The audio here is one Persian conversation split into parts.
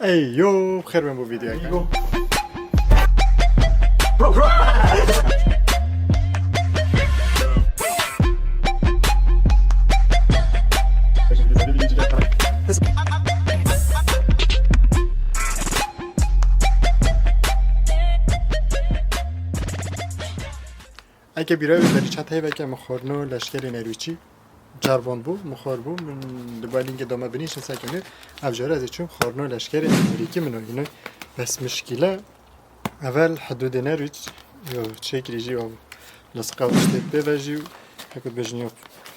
ای یو خیر بم بو ویدیو اگه اگه بیرای داری چند هایی بگه مخورنو لشکر نرویچی جربان بو مخور بو من دبالینگ دامه بنیشن سکنه افجاره از چون خورنو لشکر امریکی منو اینو بس مشکله اول حدود نرویج یا چکری جی او لسقا وشتید ببجی و هکود بجنی و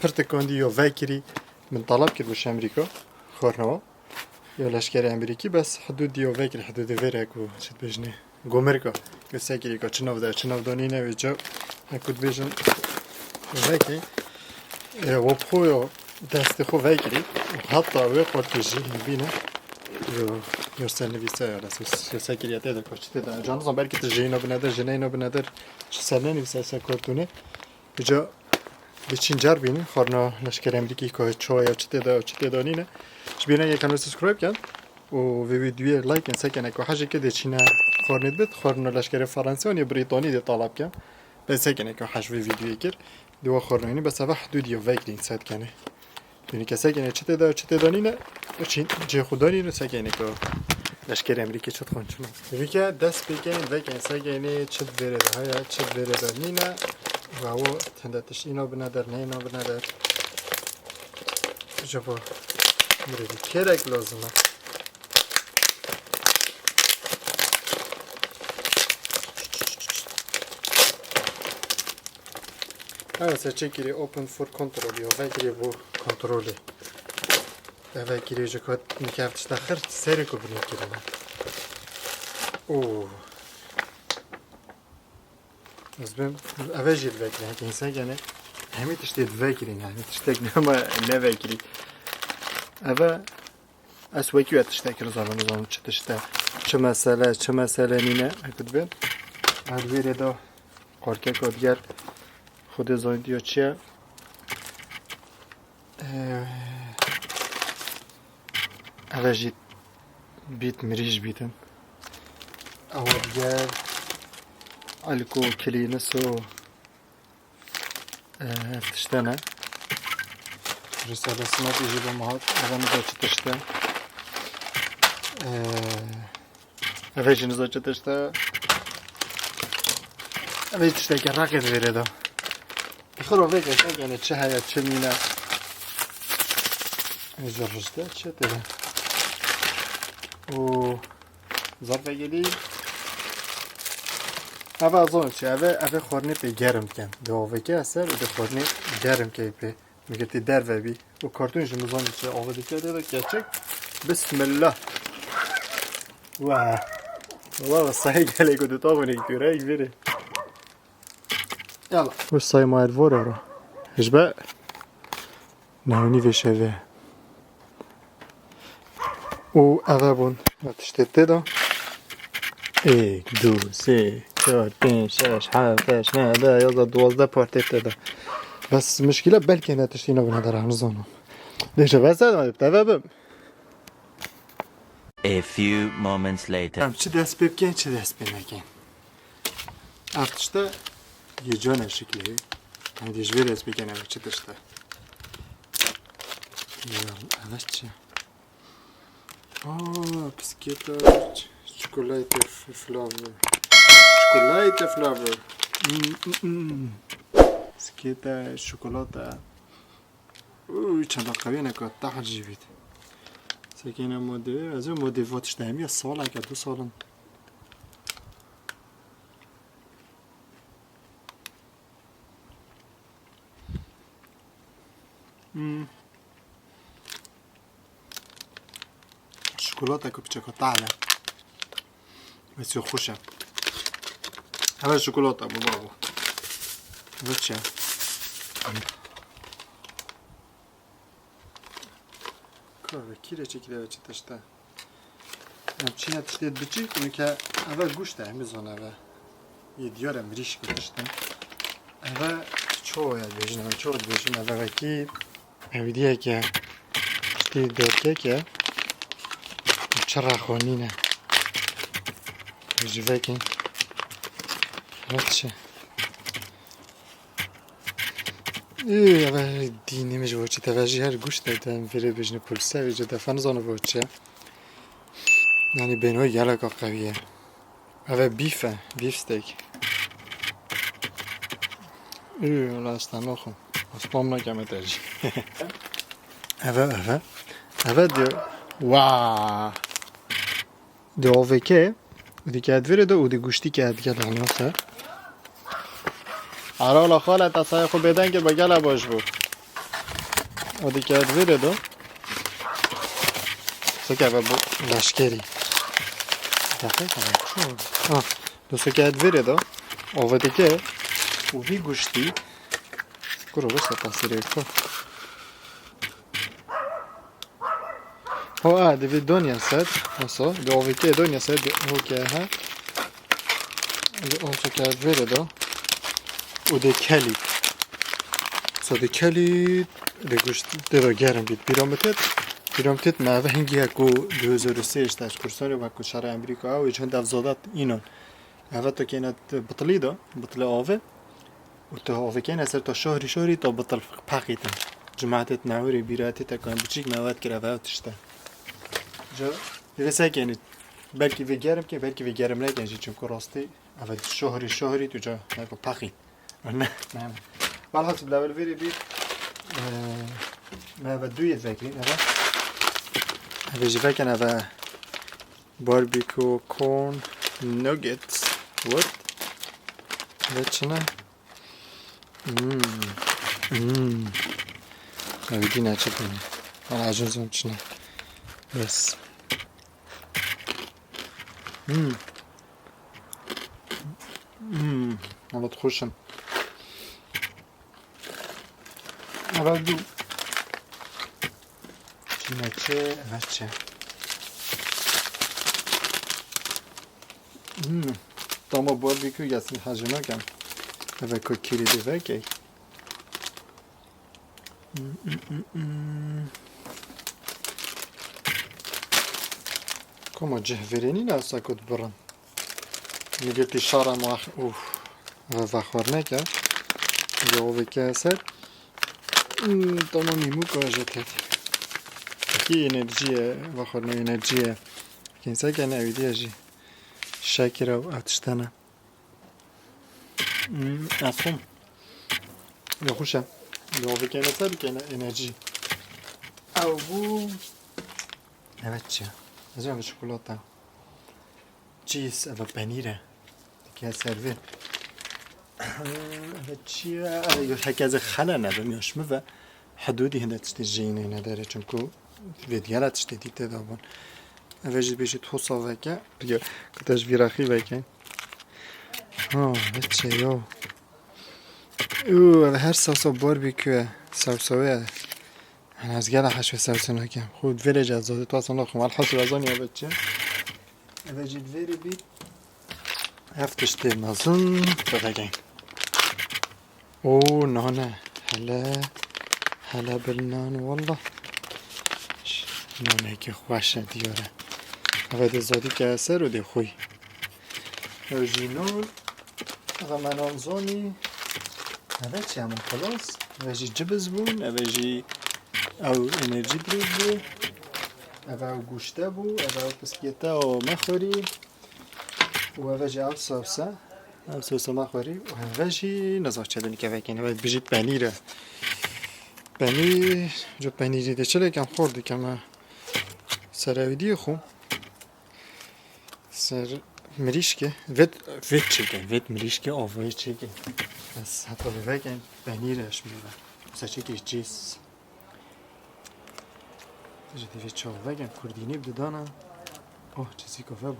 پرتکاندی یا وکری من طلب کرد بش امریکا خورنو یا لشکر امریکی بس حدود یا وکری حدود ویره کو چید بجنی گومرکا که سکری که چناو ده چناو دانی نویجا هکود بجن وکی و بخو دست خو وگیری حتی وی پارتیجی بینه یا سرنویسه یا رسوس یا سکریته در کاشته در جانزان برکی تجینا بندر جنینا بندر چه سرنویسه سکارتونه بجا بچین جر بینه خورنا لشکر امریکی که چای یا چه دانینه چه بینه یک کانال سابسکرایب کن و ویدیوی لایک کن سکنه که حاجی که دچینه خورنید بید خورنا لشکر فرانسه یا بریتانی ده طلب کن به سکنه که حاج ویدیوی کرد دو خورنانی بس اول حدود یا وگرین سد کنه دونی که سکنه چه دانینه چین جه خودانی رو سکنه که لشکر امریکی چه خون چون دونی که دست بکنید وگرین سکنه چه بره های چه بره دانینه و او تندتش اینا بندر نه اینا بندر جبا میره کرک لازمه هذا سأشكري open for control يا فاكري بو كنترولي فاكري جاكوت نكافتش تاخر سيركو بنكري اوه زبم افاجي الفاكري هكا انسان يعني همي تشتي الفاكري يعني تشتاق نما لا فاكري افا اسواكي تشتاق رزان تشتا چه مسئله نينا هكذا بين الويري دا قاركا كودير خود زایندی ها چیه؟ اوه جید بیت مریج بیتن اوه دیگر الکو کلینس و افتشتنه رساله سمت ایجی با مهات اوه نزا چه تشته اوه جی نزا چه تشته اوه جی تشته که رقید ویره دا خورو ویگش اگه چه هیا چه مینه اینجا رشته چه دیگه و ظرف گلی اوه ازان چه اوه خورنی پی گرم کن دو که اثر و ده خورنی گرم که پی میگه تی در و بی و کارتونش مزانی چه آقا دیگه دیده که چک بسم الله واه صحیح گلی که دوتا بونه که دوره ایک بیره يلا وش صاير مع الفورة ايش بقى ناوني في شبه و اغابون تشتت ده 1 2 3 4 5 6 7 8 9 يلا 12 بارتيت ده بس مشكلة بلكي انا تشتينا بنهدر عن نظامهم ليش بس هذا ما بتفهم A few moments later. چه دست بکن چه دست بنکن افتشته یه جانه شکلی hani dijver es bikene ve çıtıştı. Ya çi. Bisküvit, çikolata flavor. Çikolata flavor. Bisküvit, çikolata. چند قوی نکات تحت جیبید. سکینه ماده از اون ماده واتش دهمی سال اگه 2 سالن. شوكولاته كوبتشيكو طالع بس يخوشة هذا الشوكولاته ابو بابو بتشا كره كيره چكده چتشتا همچین تشتید بچی کنه که اول گوشت همیزان اول یه دیارم ریش گوشتن اول چوید بیشن اول وکی اویدیه که تشتید درکه که چرا خونینه جیوه کن چه اوه دینی میشه باچه توجه هر گوش دادم فیره بجنه پلسه ویجه دفن زانه باچه یعنی بینوی یلکا قویه اوه بیفه بیف ستیک اوه اولا اصلا نخون اصلا نکمه ترجی اوه دیو واaa دیو اوه که ودی که ادویره دو ودی گوشتی که ادگه دانیاسه حالا خاله تصای خوب بدن که بگل باش بود ودی که ادویره دو سکه اوه بو لشکری دقیقه چون دو سکه ادویره دو اوه دیگه اوهی گوشتی کرو بسه تصیره کن ها دوی دنیا سد اصلا دو اوه که دنیا سد او که ها او سکه ادویره دو و ده کلید سا ده کلید ده گوشتی ده را گرم بید بیرامتت معوه هنگی اکو 2003 تاش کرسانی و اکو شهر امریکا و چند افزادت اینان اوه تا که اینات بطلی دا بطل آوه و تا آوه که این اثر تا شهری تا بطل پاقیتن جماعتت نوری بیراتی تا کن بچیک مواد کرا و تشتا جا دیوه که اینی بلکی وی گرم که بلکی وی گرم نکنجی چون که راستی اوه شهری تو جا نکو پاقید نه بالحاصل بالاول ویری بید ما بدوی فکرین اوه جیفه کن اوه باربیکو کورن نوگتس ورد اوه چنه اوه دی نچه کنی من عجوزم چنه بس حالت خوشم اول دو چی نچه اول چه داما باربیکو گستی حجمه کم اول که کلیده وکی کما جهورینی ناسا کد برن میگرتی شارم اوه وخور نکرد یا اوه که اثر تمام میمو کاجته کی انرژیه و خورنه انرژیه کنسه که نویدی اجی شکر و اتشتنه اصلا یا خوشم یا بکنه سر بکنه انرژی او بو evet چه از جمع شکلاته چیز او پنیره که سروی evet چیه یا هکذا خلا ندم یاشمه و حدودی هنده تشتی جینه نداره چون که ویدیالا تشتی دیده دابون اوجی بیشی توسا وکه بگه کتاش بیراخی وکه چه یو او هر ساسا باربیکوه سوسوه انا از گله حشو سوسو نکم خود ویلی جزاده تو اصلا نخوام الحصول از آنی بچه اوجی ویری بید هفتشتی مزون بگه او نانه هلا بالنان والله نانه که خوشه دیاره اوه دی زادی که اثر و دی خوی او جینون اوه منانزانی اوه چی همون خلاص اوه جی جبز بون اوه جی او انرژی برید بو اوه گوشته بو اوه پسکیته و مخوری و اوه جی او سوسه مخوری و اوه جی نزاک چدنی که وکین اوه بجید پنیره پنیر جو پنیری ده چله کم خورده کم سراویدی خو سر مریشکه وید چیکن وید مریشکه آوای چیکن بس حتی بگن پنیرش میره مثلا چیکش چیز جدی وید چاو بگن کردینی بدانم اوه چیزی کافه بود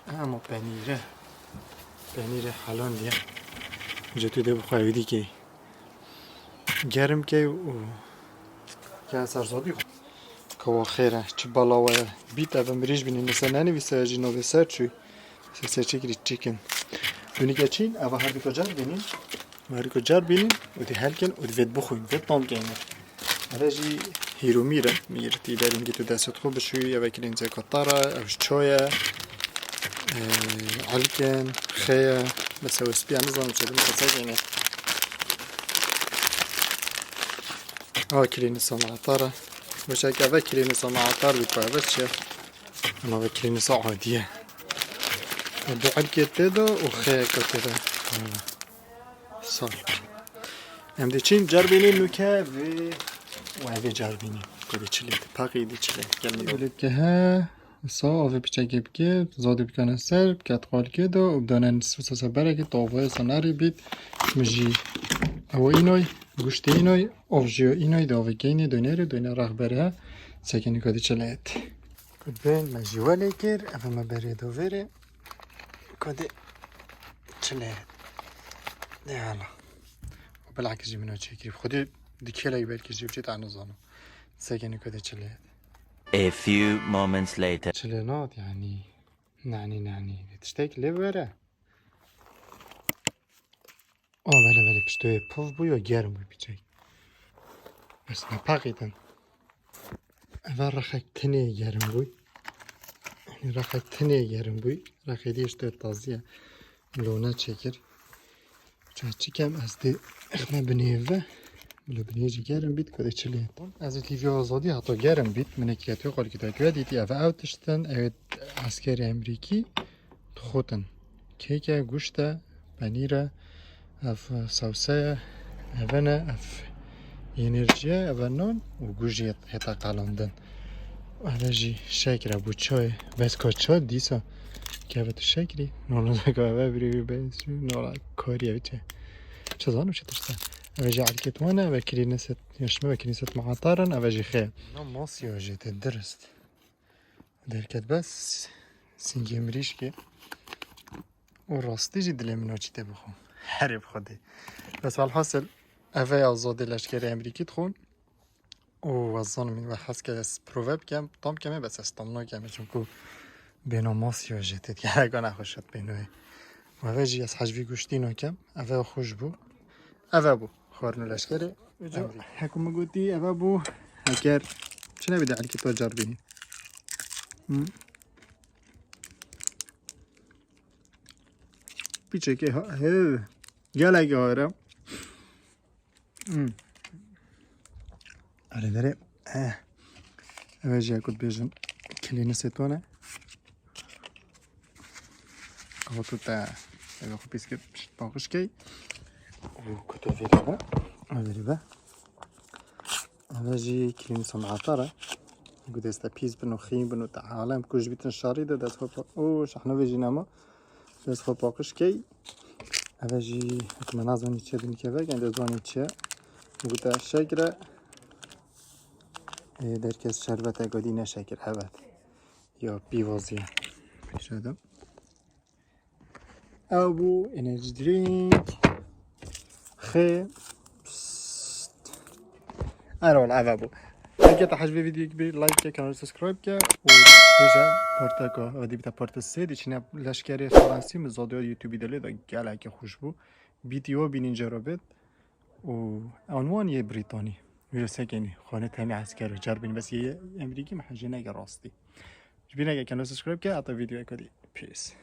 اما پنیر حالان دیگه اینجا تو ده بخواهیدی که گرم که که سرزادی خود که خیره چه بالاوه بیت اول مریش بینید مثلا ننویسه اجی نوه سر چوی سر چیکری چیکن دونی که چین اول هر بیکا جر بینیم و دی هل کن و دی وید بخوین وید نام کنیم اول جی هیرو میره تی در اینگه تو دستت خوب بشوی یا وکیل اینجا کتاره اوش چویه علکن خیه بس او اسپی هم نظام چه دو متصد اینه کلین صنعتاره باشه که اوه کلین صنعتار بید که اوه چیه انا اوه کلین عادیه دو علکه تیده و خیه که تیده سال هم دی چین جربینی نوکه و اوه جربینی کدی چلیه پاقی دی چلیه گلمی ولید که ها سا آوه پیچه گیب گیب زاده بکنه سر بکت قال کده و بدانن سوسا سبره که تاوه سناری بید مجی او اینوی گوشت اینوی آفجیو اینوی داوه گینی دونه رخ بره سکنی کدی چلیه کد بین مجی ولی کر اوه ما بره دووره کدی چلیه ده حالا بالعكس جي منو تشكري خدي ديكيلا يبالك جيب جيت عن نظامه ساكن كده تشليت A few moments later. تشلينات يعني نعني تشتاك ليه ورا بله بشتوي بوف بوي وجارم بوي بيجي بس نباقيتن اول رخك تني جارم بوي يعني رخك تني جارم بوي رخي دي اشتوي تازية لونه تشكر چه کم از دی اخمه بنیوه بلو بنیجی گرم بید کده چلیه از لیوی آزادی حتی گرم بید منه که توی قال که تاکیوه دیدی اوه او تشتن اوه عسکر امریکی تخوتن کیکه گوشته پنیره اف سوسه اوه نه اف انرژیه اوه نان و گوشی حتا قلاندن اوه جی شکره بود چای بس که چای دیسا که اوه تو شکری نولا که اوه بری بیسو نولا کاری اوه چه چه زانو چه تشتن اوه جی علکتوانه اوه کلینست یشمه و کلینست معطارن اوه جی خیل ماسی اوه جی درست درکت بس سینگی مریش که و راستی جی دلی منو چیده بخون حریب خوده بس والحاصل اوه آزاده لشکر امریکی تخون و وزان من و حس که از پرووه بکم تام کمه بس استامنا کمه چون که بینو ماسی و جتید که اگه نخوش شد بینوه و اوه جی از حجوی گوشتی نوکم اوه خوش بو اوه بو خورنو لشکره حکومه گوتی اوه بو اگر چه نبیده علی که تو جار بینی پیچه که گل اگه هارم آره داره اوه جی اکود بیجن کلینه ستونه خودتو تا اوه خو پیس که باقش کی کتو ویری با اوه جی کلینه صنعتاره گوده استا پیس بنو خیم بنو تا عالم کش بیتن شاری ده دست خوب اوه شحنه ویجی نما دست خوب باقش کی اوه جی حکمه نازانی چه دنی که وگن دزوانی چه گوده شکره در کس شربت اگادی نشکر هود یا بیوازیه پیش آدم او بو انرژی درینک خی ارال او بو اگه تا حجبه ویدیو که بی لایک که کانال سبسکرایب که و بیجا پارتا که و دی بیتا پارتا سه دی چینه لشکری فرانسی مزاده ها یوتیوبی دلی دا گله که خوش بو ویدیو بین اینجا رو بید و عنوان یه بریتانی میره سکنی خانه تمی عسکر رو جربینی بس یه امریکی محجه نگه راستی جبین اگه کانال سبسکرایب که حتی ویدیو اکادی پیس